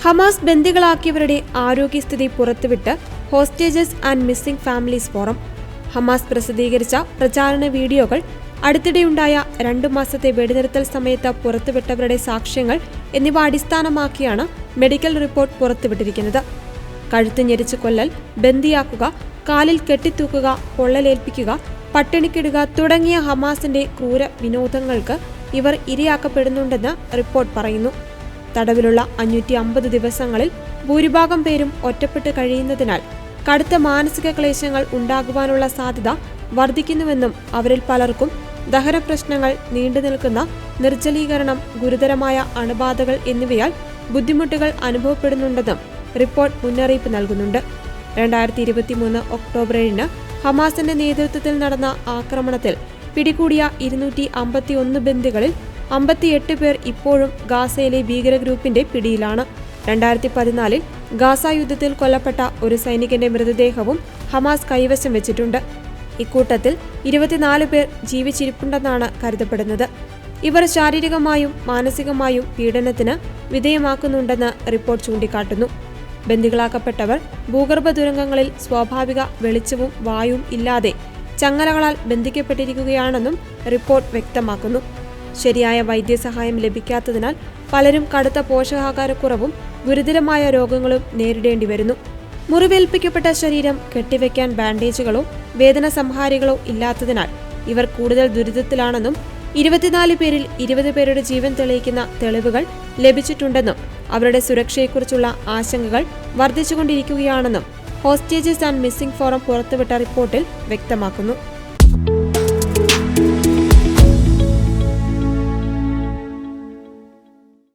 Hamas ബന്ദികളാക്കിയവരുടെ ആരോഗ്യസ്ഥിതി പുറത്തുവിട്ട് hostages and missing families forum. Hamas പ്രസിദ്ധീകരിച്ച പ്രചാരണ വീഡിയോകൾ, അടുത്തിടെയുണ്ടായ 2 മാസത്തെ വെടിനിർത്തൽ സമയത്ത് പുറത്തുവിട്ടവരുടെ സാക്ഷ്യങ്ങൾ എന്നിവ അടിസ്ഥാനമാക്കിയാണ് മെഡിക്കൽ റിപ്പോർട്ട് പുറത്തുവിട്ടിരിക്കുന്നത്. കഴുത്ത് ഞെരിച്ച് കൊല്ലൽ, ബന്ദിയാക്കുക, കാലിൽ കെട്ടിത്തൂക്കുക, പൊള്ളലേൽപ്പിക്കുക, പട്ടിണിക്കിടുക തുടങ്ങിയ ഹമാസിന്റെ ക്രൂര വിനോദങ്ങൾക്ക് ഇവർ ഇരയാക്കപ്പെടുന്നുണ്ടെന്ന് റിപ്പോർട്ട് പറയുന്നു. തടവിലുള്ള 550 ദിവസങ്ങളിൽ ഭൂരിഭാഗം പേരും ഒറ്റപ്പെട്ട് കഴിയുന്നതിനാൽ കടുത്ത മാനസിക ക്ലേശങ്ങൾ ഉണ്ടാകുവാനുള്ള സാധ്യത വർദ്ധിക്കുന്നുവെന്നും അവരിൽ പലർക്കും ദഹനപ്രശ്നങ്ങൾ, നീണ്ടുനിൽക്കുന്ന നിർജ്ജലീകരണം, ഗുരുതരമായ അണുബാധകൾ എന്നിവയാൽ ബുദ്ധിമുട്ടുകൾ അനുഭവപ്പെടുന്നുണ്ടെന്നും റിപ്പോർട്ട് മുന്നറിയിപ്പ് നൽകുന്നുണ്ട്. 2023 ഒക്ടോബർ 7 ഹമാസിന്റെ നേതൃത്വത്തിൽ നടന്ന ആക്രമണത്തിൽ പിടികൂടിയ 251 ബന്ദികളിൽ 58 പേർ ഇപ്പോഴും ഗാസയിലെ ഭീകരഗ്രൂപ്പിന്റെ പിടിയിലാണ്. 2014 ഗാസ യുദ്ധത്തിൽ കൊല്ലപ്പെട്ട ഒരു സൈനികന്റെ മൃതദേഹവും ഹമാസ് കൈവശം വെച്ചിട്ടുണ്ട്. ഇക്കൂട്ടത്തിൽ 24 പേർ ജീവിച്ചിരിപ്പുണ്ടെന്നാണ് കരുതപ്പെടുന്നത്. ഇവർ ശാരീരികമായും മാനസികമായും പീഡനത്തിന് വിധേയമാക്കുന്നുണ്ടെന്ന് റിപ്പോർട്ട് ചൂണ്ടിക്കാട്ടുന്നു. ബന്ദികളാക്കപ്പെട്ടവർ ഭൂഗർഭ തുരങ്കങ്ങളിൽ സ്വാഭാവിക വെളിച്ചവും വായുവും ഇല്ലാതെ ചങ്ങലകളാൽ ബന്ധിക്കപ്പെട്ടിരിക്കുകയാണെന്നും റിപ്പോർട്ട് വ്യക്തമാക്കുന്നു. ശരിയായ വൈദ്യസഹായം ലഭിക്കാത്തതിനാൽ പലരും കടുത്ത പോഷകാഹാരക്കുറവും ഗുരുതരമായ രോഗങ്ങളും നേരിടേണ്ടി വരുന്നു. മുറിവേൽപ്പിക്കപ്പെട്ട ശരീരം കെട്ടിവെക്കാൻ ബാൻഡേജുകളോ വേദന സംഹാരികളോ ഇല്ലാത്തതിനാൽ ഇവർ കൂടുതൽ ദുരിതത്തിലാണെന്നും 24 പേരിൽ 20 പേരുടെ ജീവൻ തെളിയിക്കുന്ന തെളിവുകൾ ലഭിച്ചിട്ടുണ്ടെന്നും അവരുടെ സുരക്ഷയെക്കുറിച്ചുള്ള ആശങ്കകൾ വർദ്ധിച്ചുകൊണ്ടിരിക്കുകയാണെന്നും ഹോസ്റ്റേജസ് ആൻഡ് മിസ്സിംഗ് ഫോറം പുറത്തുവിട്ട റിപ്പോർട്ടിൽ വ്യക്തമാക്കുന്നു.